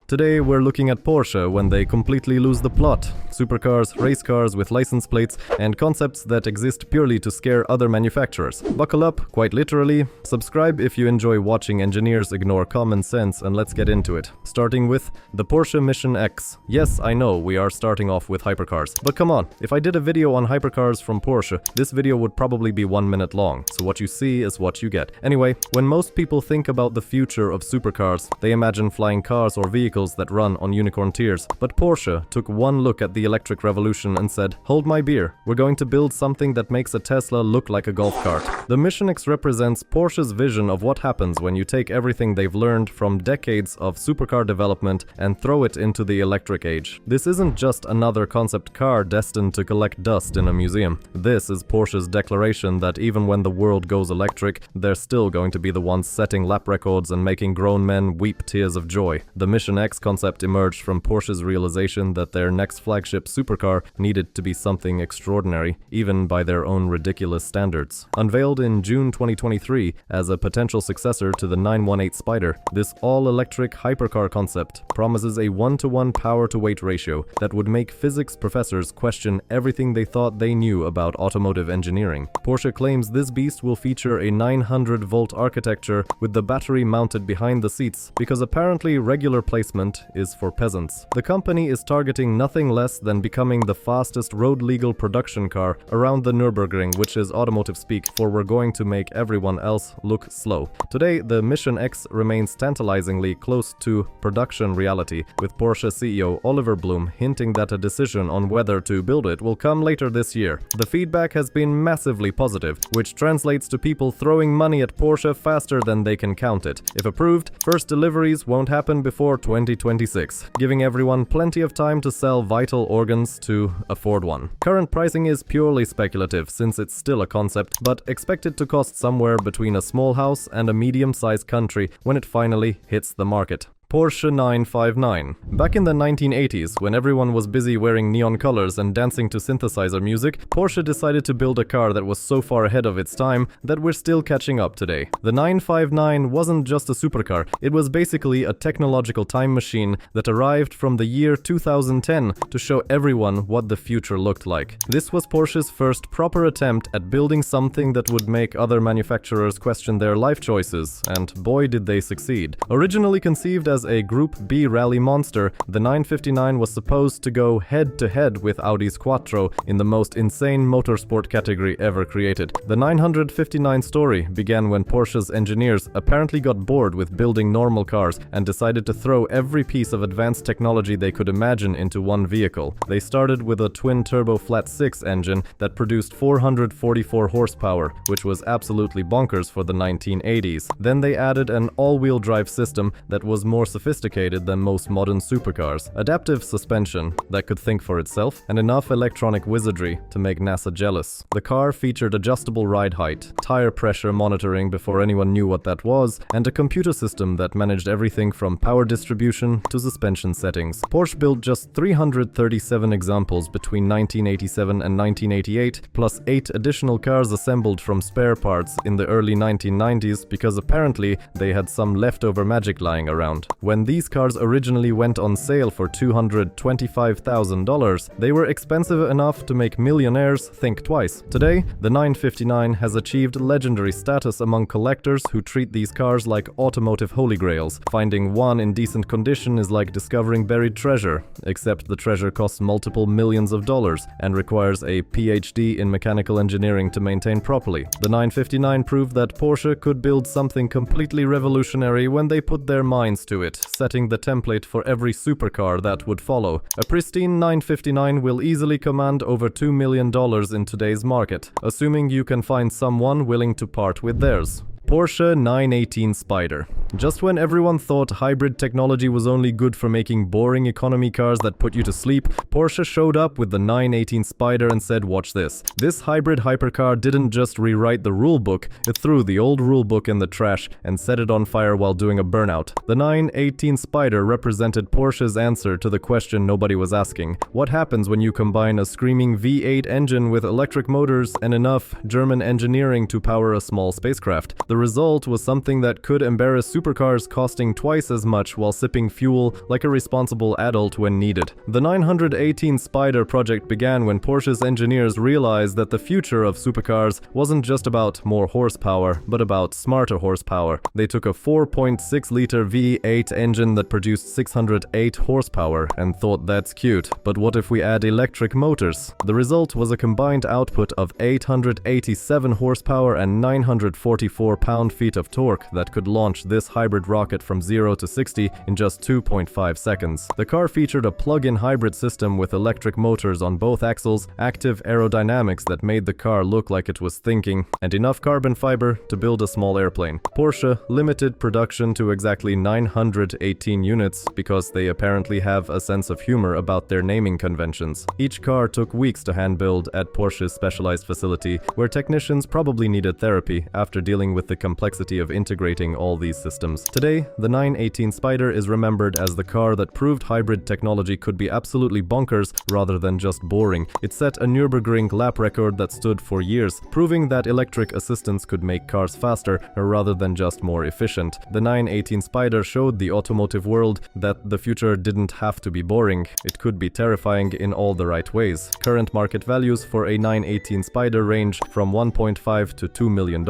Today we're looking at Porsche when they completely lose the plot. Supercars, race cars with license plates, and concepts that exist purely to scare other manufacturers. Buckle up, quite literally. Subscribe if you enjoy watching engineers ignore common sense, and let's get into it. Starting with the Porsche Mission X. Yes, I know, we are starting off with hypercars. But come on, if I did a video on hypercars from Porsche, this video would probably be 1 minute long. So what you see is what you get. Anyway, when most people think about the future of supercars, they imagine flying cars or vehicles that run on unicorn tiers. But Porsche took one look at the electric revolution and said, hold my beer, we're going to build something that makes a Tesla look like a golf cart. The Mission X represents Porsche's vision of what happens when you take everything they've learned from decades of supercar development and throw it into the electric age. This isn't just another concept car destined to collect dust in a museum. This is Porsche's declaration that even when the world goes electric, they're still going to be the ones setting lap records and making grown men weep tears of joy. The Mission X concept emerged from Porsche's realization that their next flagship supercar needed to be something extraordinary, even by their own ridiculous standards. Unveiled in June 2023 as a potential successor to the 918 Spyder, this all-electric hypercar concept promises a 1-to-1 power-to-weight ratio that would make physics professors question everything they thought they knew about automotive engineering. Porsche claims this beast will feature a 900-volt architecture with the battery mounted behind the seats, because apparently regular placement is for peasants. The company is targeting nothing less than becoming the fastest road-legal production car around the Nürburgring, which is automotive speak for we're going to make everyone else look slow. Today, the Mission X remains tantalizingly close to production reality, with Porsche CEO Oliver Blume hinting that a decision on whether to build it will come later this year. The feedback has been massively positive, which translates to people throwing money at Porsche faster than they can count it. If approved, first deliveries won't happen before 2026, giving everyone plenty of time to sell vital organs to afford one. Current pricing is purely speculative since it's still a concept, but expected to cost somewhere between a small house and a medium-sized country when it finally hits the market. Porsche 959. Back in the 1980s, when everyone was busy wearing neon colors and dancing to synthesizer music, Porsche decided to build a car that was so far ahead of its time that we're still catching up today. The 959 wasn't just a supercar, it was basically a technological time machine that arrived from the year 2010 to show everyone what the future looked like. This was Porsche's first proper attempt at building something that would make other manufacturers question their life choices, and boy did they succeed. Originally conceived as a Group B rally monster, the 959 was supposed to go head-to-head with Audi's Quattro in the most insane motorsport category ever created. The 959 story began when Porsche's engineers apparently got bored with building normal cars and decided to throw every piece of advanced technology they could imagine into one vehicle. They started with a twin-turbo flat-six engine that produced 444 horsepower, which was absolutely bonkers for the 1980s. Then they added an all-wheel drive system that was more sophisticated than most modern supercars, adaptive suspension that could think for itself, and enough electronic wizardry to make NASA jealous. The car featured adjustable ride height, tire pressure monitoring before anyone knew what that was, and a computer system that managed everything from power distribution to suspension settings. Porsche built just 337 examples between 1987 and 1988, plus 8 additional cars assembled from spare parts in the early 1990s because apparently they had some leftover magic lying around. When these cars originally went on sale for $225,000, they were expensive enough to make millionaires think twice. Today, the 959 has achieved legendary status among collectors who treat these cars like automotive holy grails. Finding one in decent condition is like discovering buried treasure, except the treasure costs multiple millions of dollars and requires a PhD in mechanical engineering to maintain properly. The 959 proved that Porsche could build something completely revolutionary when they put their minds to it, setting the template for every supercar that would follow. A pristine 959 will easily command over $2 million in today's market, assuming you can find someone willing to part with theirs. Porsche 918 Spyder. Just when everyone thought hybrid technology was only good for making boring economy cars that put you to sleep, Porsche showed up with the 918 Spyder and said, watch this. This hybrid hypercar didn't just rewrite the rulebook, it threw the old rulebook in the trash and set it on fire while doing a burnout. The 918 Spyder represented Porsche's answer to the question nobody was asking. What happens when you combine a screaming V8 engine with electric motors and enough German engineering to power a small spacecraft? The result was something that could embarrass supercars, costing twice as much while sipping fuel like a responsible adult when needed. The 918 Spyder project began when Porsche's engineers realized that the future of supercars wasn't just about more horsepower, but about smarter horsepower. They took a 4.6-liter V8 engine that produced 608 horsepower and thought that's cute, but what if we add electric motors? The result was a combined output of 887 horsepower and 944 pound-feet of torque that could launch this hybrid rocket from 0 to 60 in just 2.5 seconds. The car featured a plug-in hybrid system with electric motors on both axles, active aerodynamics that made the car look like it was thinking, and enough carbon fiber to build a small airplane. Porsche limited production to exactly 918 units because they apparently have a sense of humor about their naming conventions. Each car took weeks to hand build at Porsche's specialized facility, where technicians probably needed therapy after dealing with the complexity of integrating all these systems. Today, the 918 Spyder is remembered as the car that proved hybrid technology could be absolutely bonkers rather than just boring. It set a Nürburgring lap record that stood for years, proving that electric assistance could make cars faster rather than just more efficient. The 918 Spyder showed the automotive world that the future didn't have to be boring. It could be terrifying in all the right ways. Current market values for a 918 Spyder range from $1.5 to $2 million,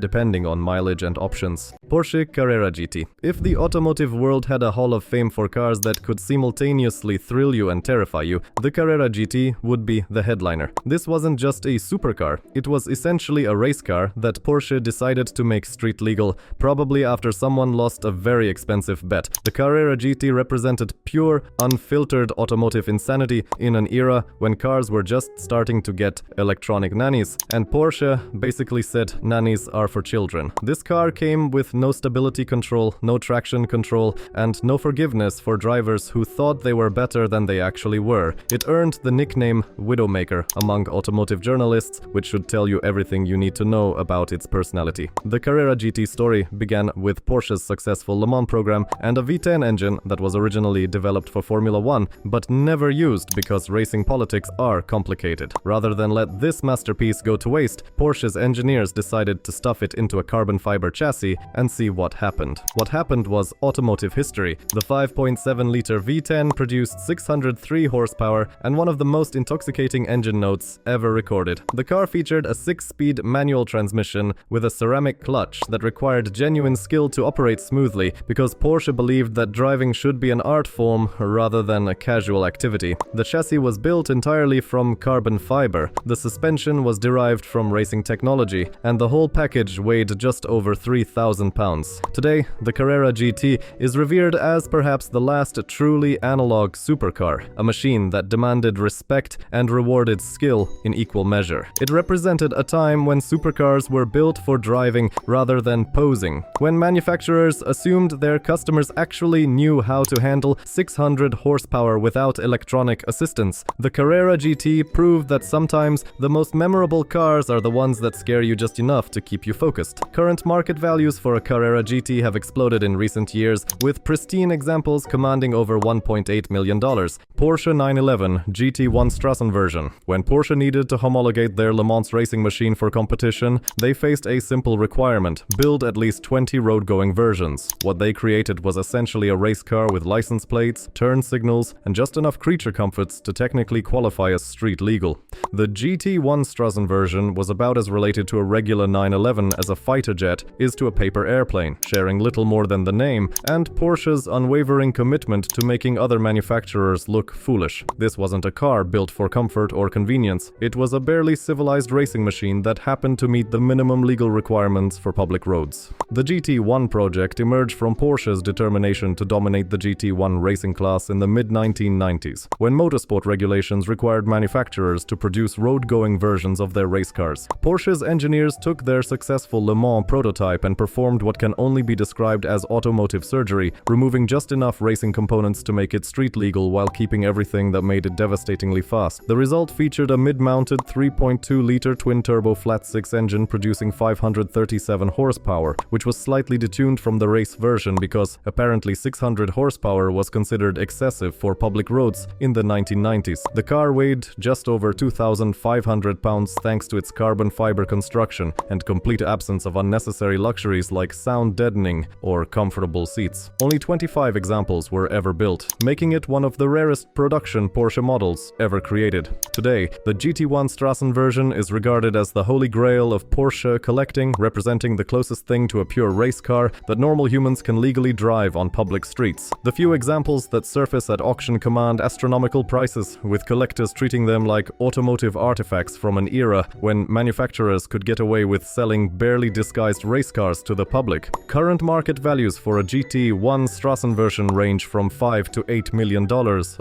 depending on mileage and options. Porsche Carrera GT. If the automotive world had a hall of fame for cars that could simultaneously thrill you and terrify you, the Carrera GT would be the headliner. This wasn't just a supercar, it was essentially a race car that Porsche decided to make street legal, probably after someone lost a very expensive bet. The Carrera GT represented pure, unfiltered automotive insanity in an era when cars were just starting to get electronic nannies, and Porsche basically said nannies are for children. This car came with no stability control, no traction control, and no forgiveness for drivers who thought they were better than they actually were. It earned the nickname Widowmaker among automotive journalists, which should tell you everything you need to know about its personality. The Carrera GT story began with Porsche's successful Le Mans program and a V10 engine that was originally developed for Formula 1, but never used because racing politics are complicated. Rather than let this masterpiece go to waste, Porsche's engineers decided to stuff it into a carbon fiber chassis and see what happened. What happened was automotive history. The 5.7-liter V10 produced 603 horsepower and one of the most intoxicating engine notes ever recorded. The car featured a 6-speed manual transmission with a ceramic clutch that required genuine skill to operate smoothly because Porsche believed that driving should be an art form rather than a casual activity. The chassis was built entirely from carbon fiber. The suspension was derived from racing technology, and the whole package weighed just over 3,000 pounds. Today, the Carrera GT is revered as perhaps the last truly analog supercar, a machine that demanded respect and rewarded skill in equal measure. It represented a time when supercars were built for driving rather than posing, when manufacturers assumed their customers actually knew how to handle 600 horsepower without electronic assistance. The Carrera GT proved that sometimes the most memorable cars are the ones that scare you just enough to keep you focused. Current market values for a Carrera GT have exploded in recent years, with pristine examples commanding over $1.8 million. Porsche 911 GT1 Straßenversion. When Porsche needed to homologate their Le Mans racing machine for competition, they faced a simple requirement: build at least 20 road-going versions. What they created was essentially a race car with license plates, turn signals, and just enough creature comforts to technically qualify as street legal. The GT1 Straßenversion was about as related to a regular 911 as a fighter jet is to a paper airplane, sharing little more than the name and Porsche's unwavering commitment to making other manufacturers look foolish. This wasn't a car built for comfort or convenience. It was a barely civilized racing machine that happened to meet the minimum legal requirements for public roads. The GT1 project emerged from Porsche's determination to dominate the GT1 racing class in the mid-1990s, when motorsport regulations required manufacturers to produce road-going versions of their race cars. Porsche's engineers took their successful Le Mans prototype and performed what can only be described as automotive surgery, removing just enough racing components to make it street legal while keeping everything that made it devastatingly fast. The result featured a mid-mounted 3.2-liter twin-turbo flat-six engine producing 537 horsepower, which was slightly detuned from the race version because apparently 600 horsepower was considered excessive for public roads in the 1990s. The car weighed just over 2,500 pounds thanks to its carbon fiber construction and complete absence of unnecessary luxuries like sound deadening or comfortable seats. Only 25 examples were ever built, making it one of the rarest production Porsche models ever created. Today, the GT1 Straßenversion is regarded as the holy grail of Porsche collecting, representing the closest thing to a pure race car that normal humans can legally drive on public streets. The few examples that surface at auction command astronomical prices, with collectors treating them like automotive artifacts from an era when manufacturers could get away with selling barely disguised race cars to the public. Current market values for a GT1 Straßenversion range from $5 to $8 million,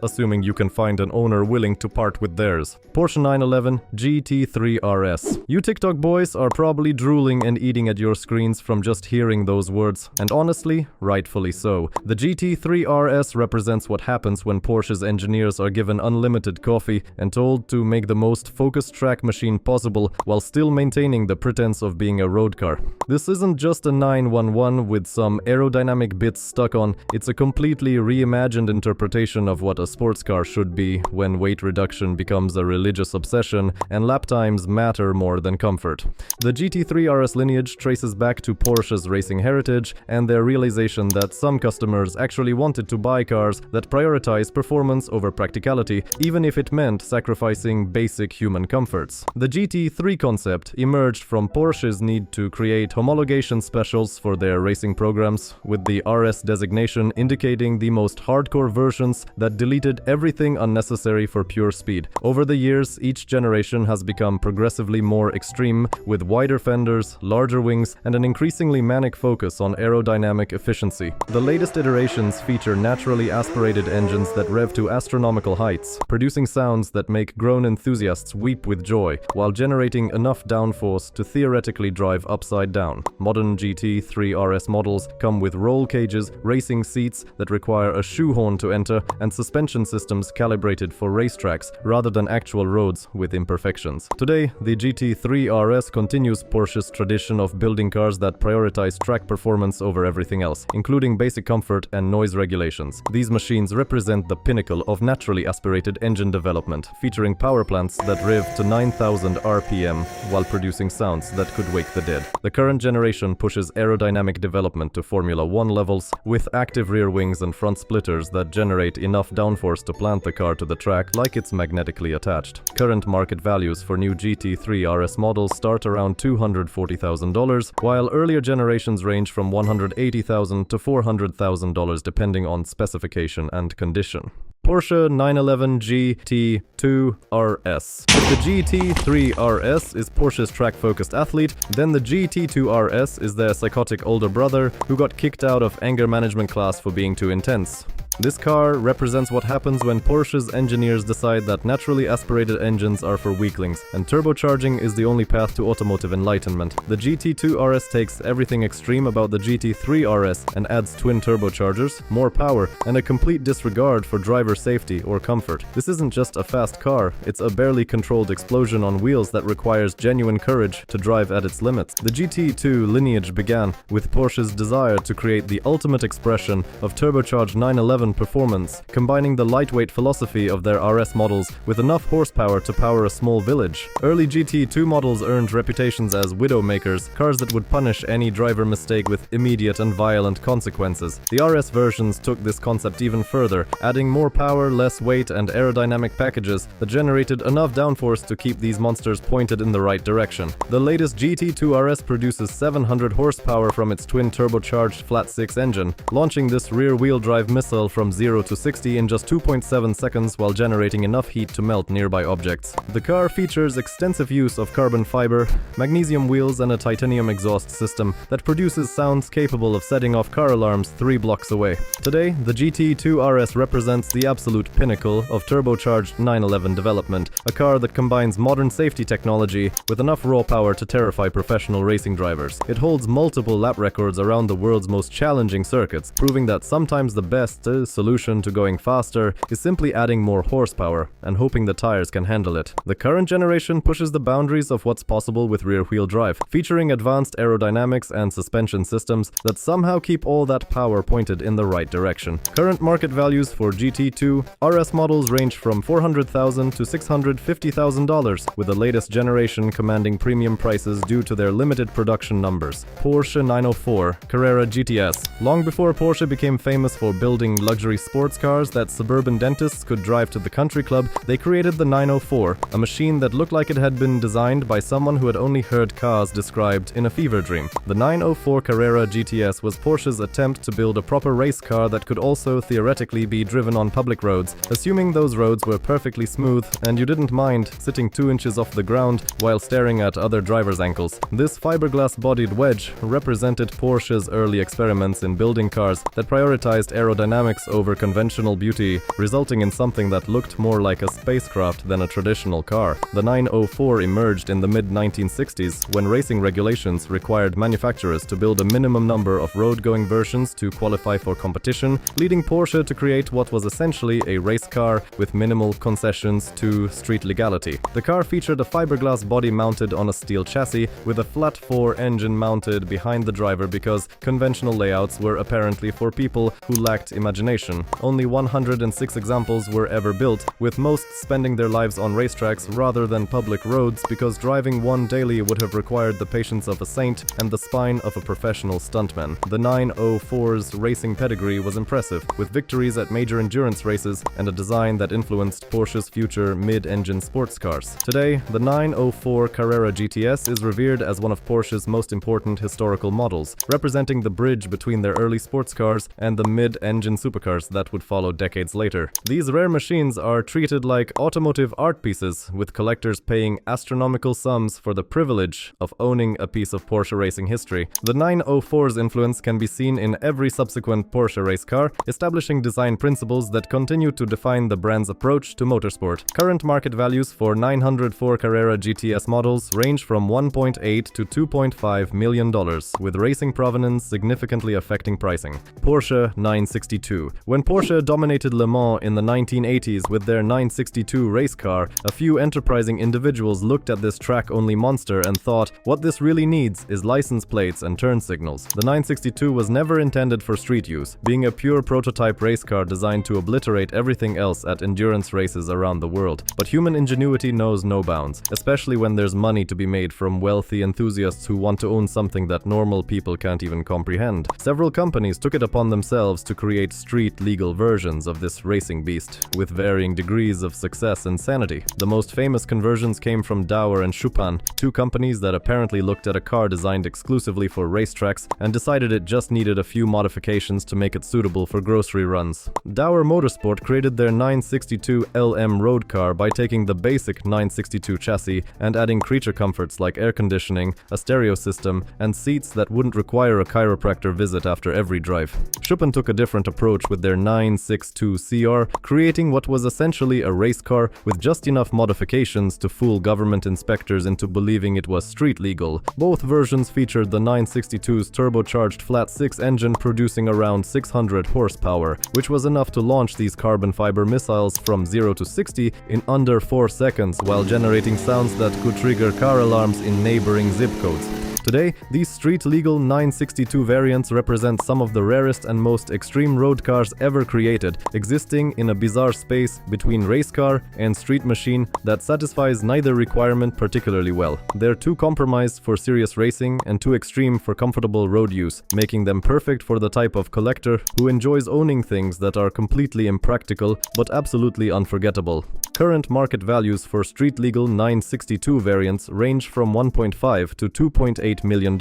assuming you can find an owner willing to part with theirs. Porsche 911 GT3 RS. You TikTok boys are probably drooling and eating at your screens from just hearing those words, and honestly, rightfully so. The GT3 RS represents what happens when Porsche's engineers are given unlimited coffee and told to make the most focused track machine possible while still maintaining the pretense of being a road car. This isn't just a 911 with some aerodynamic bits stuck on, it's a completely reimagined interpretation of what a sports car should be when weight reduction becomes a religious obsession and lap times matter more than comfort. The GT3 RS lineage traces back to Porsche's racing heritage and their realization that some customers actually wanted to buy cars that prioritize performance over practicality, even if it meant sacrificing basic human comforts. The GT3 concept emerged from Porsche's need to create homologation specials for their racing programs, with the RS designation indicating the most hardcore versions that deleted everything unnecessary for pure speed. Over the years, each generation has become progressively more extreme, with wider fenders, larger wings, and an increasingly manic focus on aerodynamic efficiency. The latest iterations feature naturally aspirated engines that rev to astronomical heights, producing sounds that make grown enthusiasts weep with joy, while generating enough downforce to theoretically drive upside down. Modern GT3 RS models come with roll cages, racing seats that require a shoehorn to enter, and suspension systems calibrated for racetracks rather than actual roads with imperfections. Today, the GT3 RS continues Porsche's tradition of building cars that prioritize track performance over everything else, including basic comfort and noise regulations. These machines represent the pinnacle of naturally aspirated engine development, featuring power plants that rev to 9,000 RPM while producing sounds that could wake the dead. The current generation pushes aerodynamic development to Formula 1 levels, with active rear wings and front splitters that generate enough downforce to plant the car to the track like it's magnetically attached. Current market values for new GT3 RS models start around $240,000, while earlier generations range from $180,000 to $400,000 depending on specification and condition. Porsche 911 GT2 RS. If the GT3 RS is Porsche's track-focused athlete, then the GT2 RS is their psychotic older brother who got kicked out of anger management class for being too intense. This car represents what happens when Porsche's engineers decide that naturally aspirated engines are for weaklings, and turbocharging is the only path to automotive enlightenment. The GT2 RS takes everything extreme about the GT3 RS and adds twin turbochargers, more power, and a complete disregard for driver safety or comfort. This isn't just a fast car, it's a barely controlled explosion on wheels that requires genuine courage to drive at its limits. The GT2 lineage began with Porsche's desire to create the ultimate expression of turbocharged 911 performance, combining the lightweight philosophy of their RS models with enough horsepower to power a small village. Early GT2 models earned reputations as widowmakers, cars that would punish any driver mistake with immediate and violent consequences. The RS versions took this concept even further, adding more power, less weight, and aerodynamic packages that generated enough downforce to keep these monsters pointed in the right direction. The latest GT2 RS produces 700 horsepower from its twin turbocharged flat-six engine, launching this rear-wheel drive missile from 0 to 60 in just 2.7 seconds while generating enough heat to melt nearby objects. The car features extensive use of carbon fiber, magnesium wheels, and a titanium exhaust system that produces sounds capable of setting off car alarms 3 blocks away. Today, the GT2 RS represents the absolute pinnacle of turbocharged 911 development, a car that combines modern safety technology with enough raw power to terrify professional racing drivers. It holds multiple lap records around the world's most challenging circuits, proving that sometimes the best is Porsche's solution to going faster is simply adding more horsepower and hoping the tires can handle it. The current generation pushes the boundaries of what's possible with rear-wheel drive, featuring advanced aerodynamics and suspension systems that somehow keep all that power pointed in the right direction. Current market values for GT2 RS models range from $400,000 to $650,000, with the latest generation commanding premium prices due to their limited production numbers. Porsche 904 Carrera GTS. Long before Porsche became famous for building luxury sports cars that suburban dentists could drive to the country club, they created the 904, a machine that looked like it had been designed by someone who had only heard cars described in a fever dream. The 904 Carrera GTS was Porsche's attempt to build a proper race car that could also theoretically be driven on public roads, assuming those roads were perfectly smooth and you didn't mind sitting 2 inches off the ground while staring at other drivers' ankles. This fiberglass-bodied wedge represented Porsche's early experiments in building cars that prioritized aerodynamics over conventional beauty, resulting in something that looked more like a spacecraft than a traditional car. The 904 emerged in the mid-1960s when racing regulations required manufacturers to build a minimum number of road-going versions to qualify for competition, leading Porsche to create what was essentially a race car with minimal concessions to street legality. The car featured a fiberglass body mounted on a steel chassis with a flat 4 engine mounted behind the driver because conventional layouts were apparently for people who lacked imagination. Only 106 examples were ever built, with most spending their lives on racetracks rather than public roads because driving one daily would have required the patience of a saint and the spine of a professional stuntman. The 904's racing pedigree was impressive, with victories at major endurance races and a design that influenced Porsche's future mid-engine sports cars. Today, the 904 Carrera GTS is revered as one of Porsche's most important historical models, representing the bridge between their early sports cars and the mid-engine supercars that would follow decades later. These rare machines are treated like automotive art pieces, with collectors paying astronomical sums for the privilege of owning a piece of Porsche racing history. The 904's influence can be seen in every subsequent Porsche race car, establishing design principles that continue to define the brand's approach to motorsport. Current market values for 904 Carrera GTS models range from $1.8 to $2.5 million, with racing provenance significantly affecting pricing. Porsche 962. When Porsche dominated Le Mans in the 1980s with their 962 race car, a few enterprising individuals looked at this track-only monster and thought, what this really needs is license plates and turn signals. The 962 was never intended for street use, being a pure prototype race car designed to obliterate everything else at endurance races around the world. But human ingenuity knows no bounds, especially when there's money to be made from wealthy enthusiasts who want to own something that normal people can't even comprehend. Several companies took it upon themselves to create street-legal versions of this racing beast, with varying degrees of success and sanity. The most famous conversions came from Dauer and Chupin, two companies that apparently looked at a car designed exclusively for racetracks and decided it just needed a few modifications to make it suitable for grocery runs. Dauer Motorsport created their 962 LM road car by taking the basic 962 chassis and adding creature comforts like air conditioning, a stereo system, and seats that wouldn't require a chiropractor visit after every drive. Chupin took a different approach with their 962 CR, creating what was essentially a race car with just enough modifications to fool government inspectors into believing it was street legal. Both versions featured the 962's turbocharged flat-6 engine producing around 600 horsepower, which was enough to launch these carbon fiber missiles from 0 to 60 in under 4 seconds while generating sounds that could trigger car alarms in neighboring zip codes. Today, these street-legal 962 variants represent some of the rarest and most extreme road cars ever created, existing in a bizarre space between race car and street machine that satisfies neither requirement particularly well. They're too compromised for serious racing and too extreme for comfortable road use, making them perfect for the type of collector who enjoys owning things that are completely impractical but absolutely unforgettable. Current market values for street-legal 962 variants range from $1.5 to $2.8 million,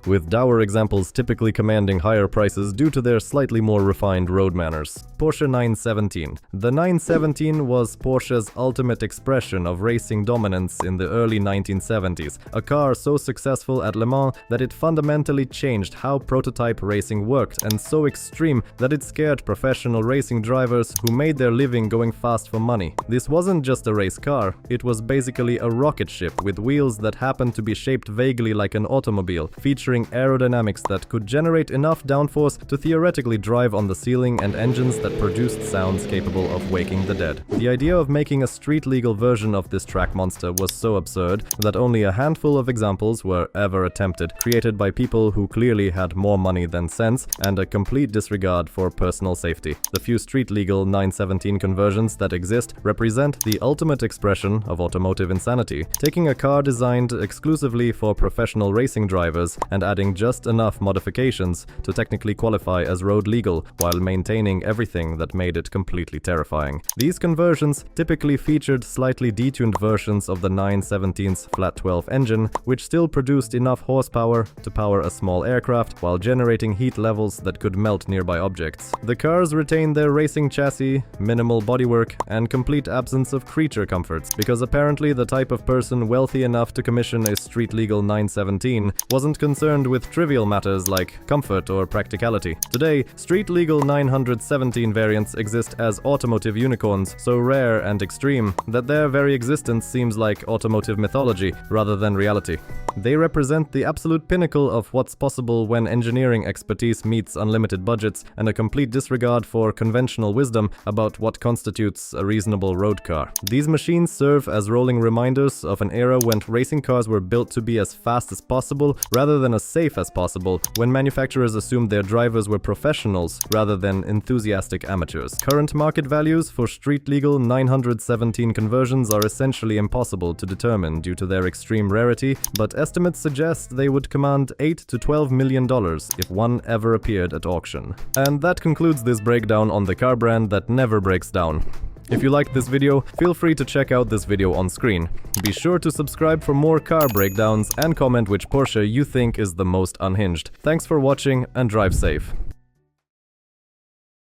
with Dauer examples typically commanding higher prices due to their slightly more refined road manners. Porsche 917. The 917 was Porsche's ultimate expression of racing dominance in the early 1970s, a car so successful at Le Mans that it fundamentally changed how prototype racing worked, and so extreme that it scared professional racing drivers who made their living going fast for money. This wasn't just a race car, it was basically a rocket ship with wheels that happened to be shaped vaguely like an automobile, featuring aerodynamics that could generate enough downforce to theoretically drive on the ceiling and engines that produced sounds capable of waking the dead. The idea of making a street-legal version of this track monster was so absurd that only a handful of examples were ever attempted, created by people who clearly had more money than sense and a complete disregard for personal safety. The few street-legal 917 conversions that exist represent the ultimate expression of automotive insanity, taking a car designed exclusively for professional racing drivers and adding just enough modifications to technically qualify as road legal while maintaining everything that made it completely terrifying. These conversions typically featured slightly detuned versions of the 917's flat 12 engine, which still produced enough horsepower to power a small aircraft while generating heat levels that could melt nearby objects. The cars retained their racing chassis, minimal bodywork, and complete absence of creature comforts, because apparently the type of person wealthy enough to commission a street-legal 917 wasn't concerned with trivial matters like comfort or practicality. Today, street-legal 917 variants exist as automotive unicorns, so rare and extreme that their very existence seems like automotive mythology rather than reality. They represent the absolute pinnacle of what's possible when engineering expertise meets unlimited budgets and a complete disregard for conventional wisdom about what constitutes a reasonable road car. These machines serve as rolling reminders of an era when racing cars were built to be as fast as possible rather than as safe as possible, when manufacturers assumed their drivers were professionals rather than enthusiastic amateurs. Current market values for street-legal 917 conversions are essentially impossible to determine due to their extreme rarity, but estimates suggest they would command $8 to $12 million if one ever appeared at auction. And that concludes this breakdown on the car brand that never breaks down. If you liked this video, feel free to check out this video on screen. Be sure to subscribe for more car breakdowns and comment which Porsche you think is the most unhinged. Thanks for watching and drive safe.